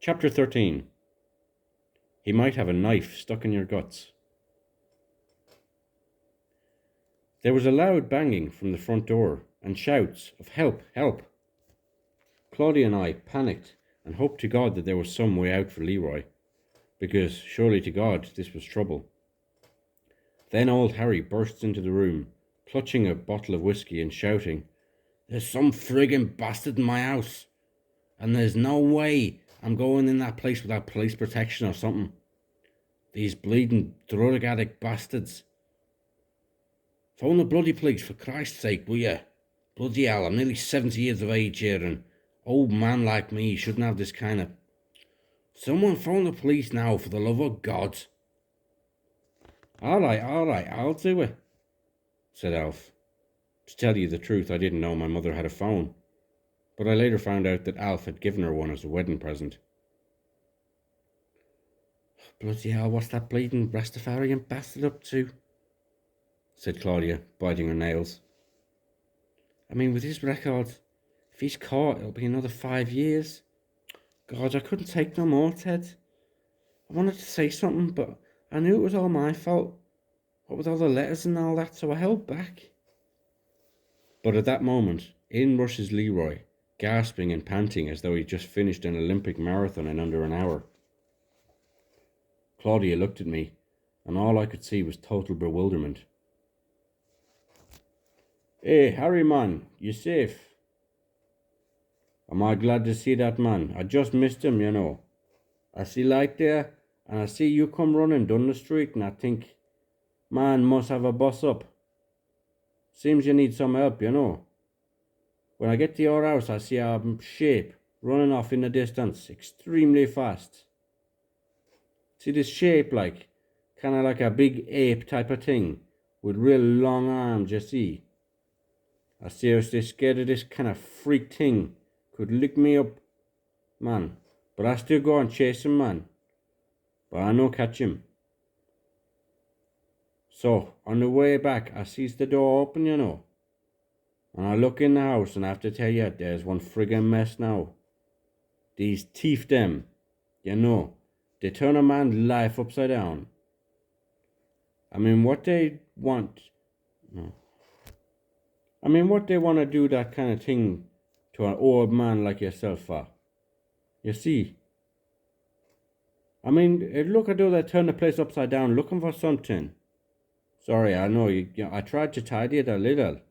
Chapter 13. He might have a knife stuck in your guts. There was a loud banging from the front door and shouts of help, help. Claudia and I panicked and hoped to God that there was some way out for Leroy, because surely to God this was trouble. Then old Harry bursts into the room, clutching a bottle of whiskey and shouting, "There's some friggin' bastard in my house, and there's no way I'm going in that place without police protection or something. These bleeding drug addict bastards. Phone the bloody police, for Christ's sake, will ya? Bloody hell, I'm nearly 70 years of age here, and old man like me shouldn't have this kind of... Someone phone the police now, for the love of God." All right, I'll do it," said Alf. To tell you the truth, I didn't know my mother had a phone, but I later found out that Alf had given her one as a wedding present. "Bloody hell, what's that bleeding Rastafarian bastard up to?" said Claudia, biting her nails. "I mean, with his record, if he's caught, it'll be another 5 years. God, I couldn't take no more, Ted. I wanted to say something, but I knew it was all my fault. What with all the letters and all that, so I held back." But at that moment, in rushes Leroy, gasping and panting as though he'd just finished an Olympic marathon in under an hour. Claudia looked at me, and all I could see was total bewilderment. "Hey, Harry, man, you safe?" "Am I glad to see that, man? I just missed him, you know. I see light there, and I see you come running down the street, and I think, man must have a bus up. Seems you need some help, you know. When I get to your house, I see a shape running off in the distance, extremely fast. See this shape, like, kind of like a big ape type of thing, with real long arms, you see. I seriously scared of this kind of freak thing. Could lick me up, man. But I still go and chase him, man. But I no catch him. So, on the way back, I sees the door open, you know. And I look in the house, and I have to tell you, there's one friggin' mess now. These thief them, you know, they turn a man's life upside down. I mean, what they want to do that kind of thing to an old man like yourself for? You see? I mean, look at those that turn the place upside down looking for something. Sorry, I know, I tried to tidy it a little.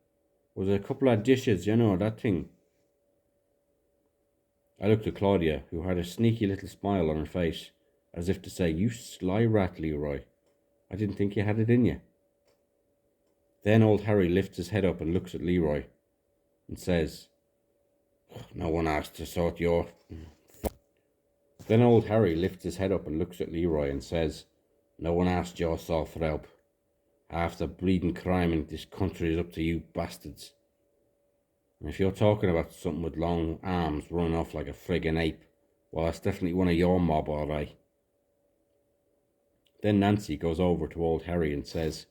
Was a couple of dishes, you know, that thing. I looked at Claudia, who had a sneaky little smile on her face, as if to say, "You sly rat, Leroy. I didn't think you had it in you." Then old Harry lifts his head up and looks at Leroy and says, "No one asked to sort your..." Then old Harry lifts his head up and looks at Leroy and says, "No one asked your sort for help. Half the bleeding crime in this country is up to you bastards. And if you're talking about something with long arms running off like a friggin' ape, well, that's definitely one of your mob, all right." Then Nancy goes over to old Harry and says,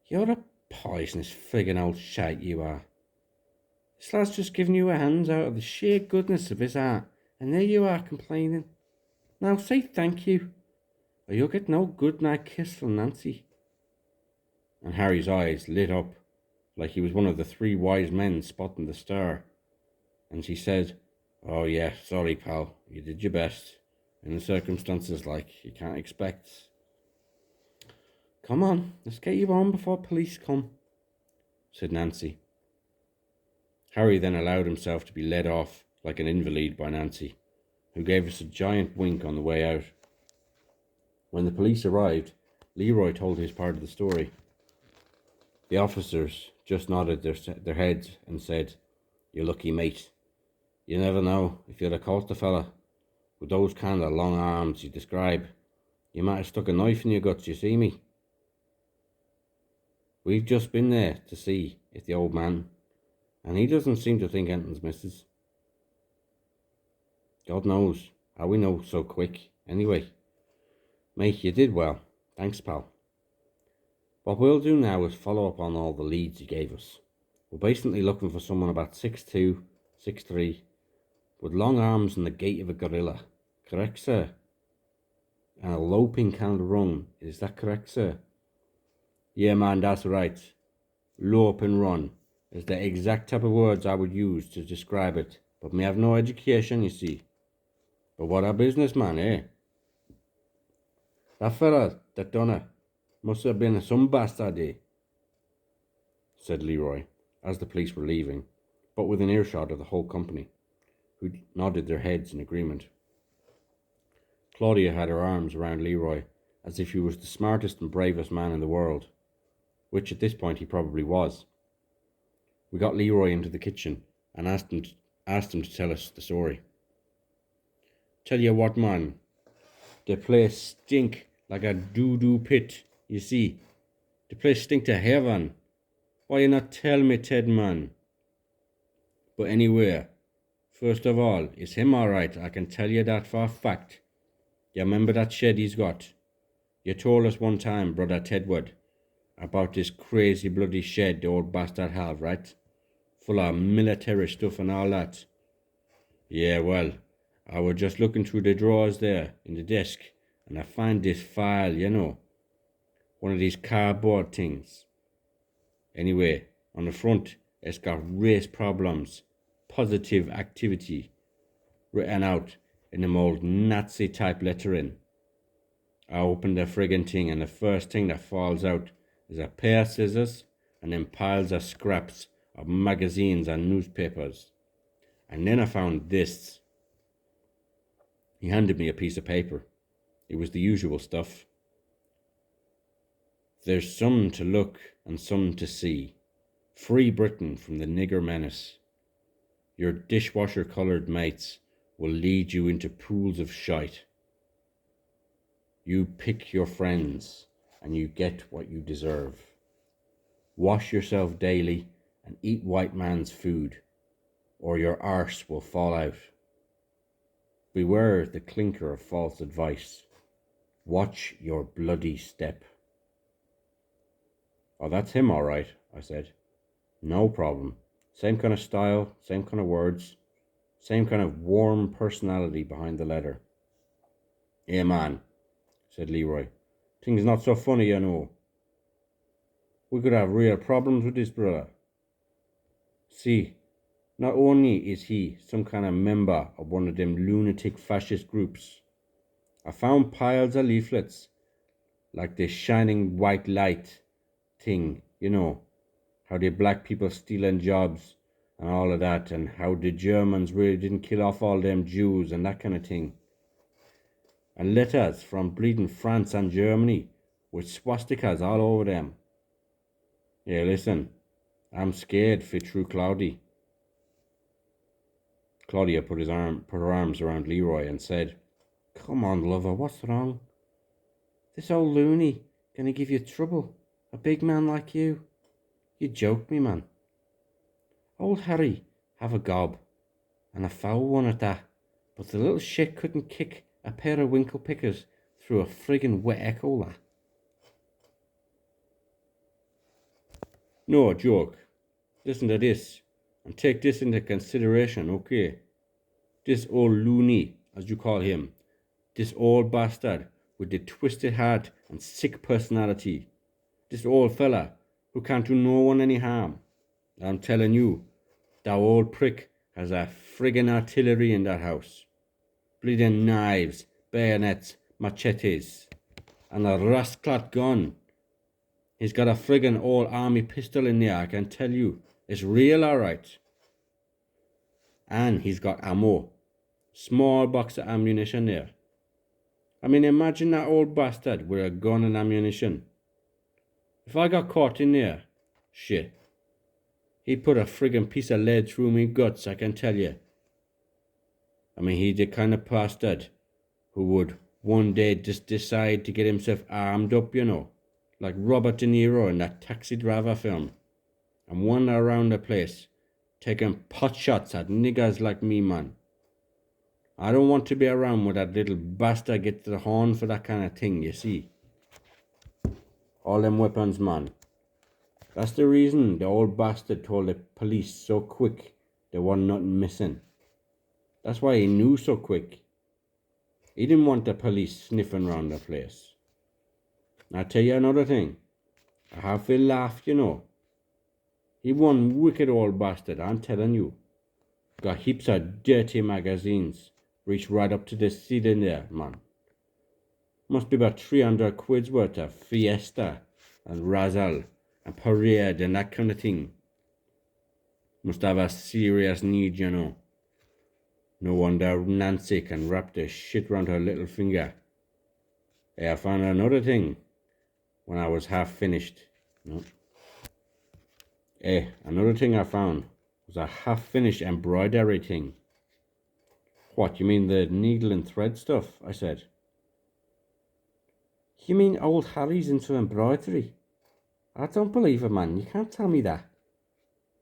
"You're a poisonous friggin' old shite, you are. This lad's just giving you a hand out of the sheer goodness of his heart, and there you are complaining. Now say thank you, or you'll get no good night kiss from Nancy." And Harry's eyes lit up like he was one of the 3 wise men spotting the star. And she said, "Oh yeah, sorry pal, you did your best. In the circumstances, like, you can't expect." "Come on, let's get you on before police come," said Nancy. Harry then allowed himself to be led off like an invalid by Nancy, who gave us a giant wink on the way out. When the police arrived, Leroy told his part of the story. The officers just nodded their heads and said, "You're lucky, mate. You never know. If you'd have caught the fella with those kind of long arms you describe, you might have stuck a knife in your guts, you see me. We've just been there to see if the old man, and he doesn't seem to think anything's misses. God knows how we know so quick. Anyway, mate, you did well. Thanks, pal. What we'll do now is follow up on all the leads you gave us. We're basically looking for someone about 6'2", 6'3", with long arms and the gait of a gorilla, Correct, sir. And a loping can of rum. Is that correct, sir? Yeah, man, that's right. Lope and run is the exact type of words I would use to describe it. But me have no education, you see. But what a businessman, eh? That fella that done it must have been some bastard, eh? Said Leroy, as the police were leaving, but within earshot of the whole company, who nodded their heads in agreement. Claudia had her arms around Leroy as if he was the smartest and bravest man in the world, which at this point he probably was. We got Leroy into the kitchen and asked him to tell us the story. Tell you what, man, the place stink like a doo-doo pit, you see. The place stink to heaven. Why you not tell me, Ted, man? But anyway, first of all, is him alright? I can tell you that for a fact. You remember that shed he's got? You told us one time, brother Tedward, about this crazy bloody shed the old bastard have, right? Full of military stuff and all that. Yeah, well, I was just looking through the drawers there in the desk, and I find this file, you know. One of these cardboard things. Anyway, on the front, it's got race problems, positive activity, written out in them old Nazi-type lettering. I opened the friggin' thing, and the first thing that falls out is a pair of scissors and then piles of scraps of magazines and newspapers. And then I found this. He handed me a piece of paper. It was the usual stuff. There's some to look and some to see. Free Britain from the nigger menace. Your dishwasher-coloured mates will lead you into pools of shite. You pick your friends and you get what you deserve. Wash yourself daily and eat white man's food, or your arse will fall out. Beware the clinker of false advice. Watch your bloody step. Oh, that's him all right, I said. No problem. Same kind of style, same kind of words, same kind of warm personality behind the letter. Yeah, man, said Leroy. Things not so funny, you know. We could have real problems with this brother. See, not only is he some kind of member of one of them lunatic fascist groups, I found piles of leaflets, like this shining white light thing, you know, how the black people stealing jobs and all of that, and how the Germans really didn't kill off all them Jews and that kind of thing. And letters from bleeding France and Germany with swastikas all over them. Yeah, listen, I'm scared for true Claudia. Claudia put her arms around Leroy and said, Come on, lover, what's wrong? This old loony gonna give you trouble, a big man like you. You joke me, man. Old Harry have a gob, and a foul one at that, but the little shit couldn't kick a pair of winkle pickers through a friggin' wet echo, that. No, joke. Listen to this, and take this into consideration, okay? This old loony, as you call him, this old bastard with the twisted heart and sick personality, this old fella who can't do no one any harm. I'm telling you, that old prick has a friggin' artillery in that house. Bleeding knives, bayonets, machetes, and a rasclat gun. He's got a friggin' old army pistol in there, I can tell you. It's real alright. And he's got ammo. Small box of ammunition there. I mean, imagine that old bastard with a gun and ammunition. If I got caught in there, shit, he'd put a friggin' piece of lead through me guts, I can tell you. I mean, he's the kind of bastard who would one day just decide to get himself armed up, you know, like Robert De Niro in that Taxi Driver film, and wander around the place, taking pot shots at niggers like me, man. I don't want to be around when that little bastard gets the horn for that kind of thing, you see. All them weapons, man. That's the reason the old bastard told the police so quick there wasn't nothing missing. That's why he knew so quick. He didn't want the police sniffing round the place. I'll tell you another thing. I have to laugh, you know. He one wicked old bastard, I'm telling you. Got heaps of dirty magazines. Reached right up to the ceiling there, man. Must be about 300 quid's worth of Fiesta and Razzle and Parade and that kind of thing. Must have a serious need, you know. No wonder Nancy can wrap the shit round her little finger. Hey, I found another thing when I was half finished. No. Hey, another thing I found was a half finished embroidery thing. What, you mean the needle and thread stuff? I said. You mean old Harry's into embroidery? I don't believe it, man. You can't tell me that.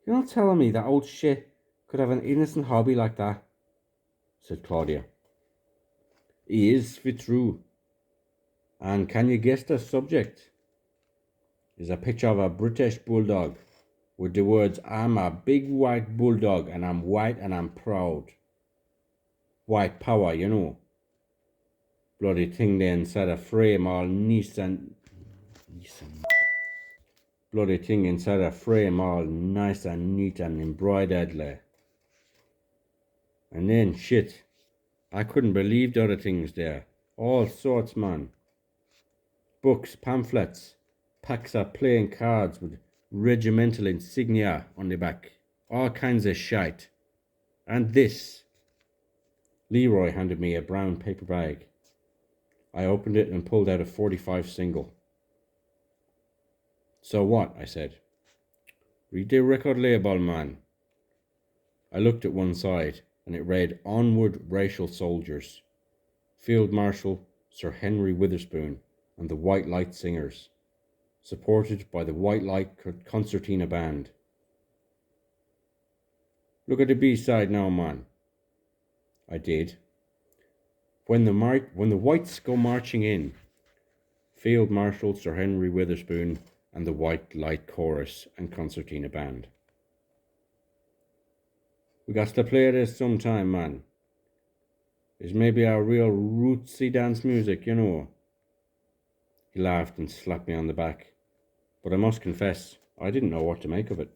You're not telling me that old shit could have an innocent hobby like that, said Claudia. He is fit true. And can you guess the subject? Is a picture of a British bulldog with the words, I'm a big white bulldog and I'm white and I'm proud. White power, you know. Bloody thing there inside a frame all bloody thing inside a frame all nice and neat and embroidered like. And then shit, I couldn't believe the other things there. All sorts, man. Books, pamphlets, packs of playing cards with regimental insignia on the back. All kinds of shite. And this. Leroy handed me a brown paper bag. I opened it and pulled out a 45 single. So what? I said. Read the record label, man. I looked at one side and it read Onward Racial Soldiers. Field Marshal Sir Henry Witherspoon and the White Light Singers. Supported by the White Light Concertina Band. Look at the B-side now, man. I did. When the Whites go marching in, Field Marshal Sir Henry Witherspoon and the White Light Chorus and Concertina Band. We got to play this sometime, man. It's maybe our real rootsy dance music, you know. He laughed and slapped me on the back, but I must confess, I didn't know what to make of it.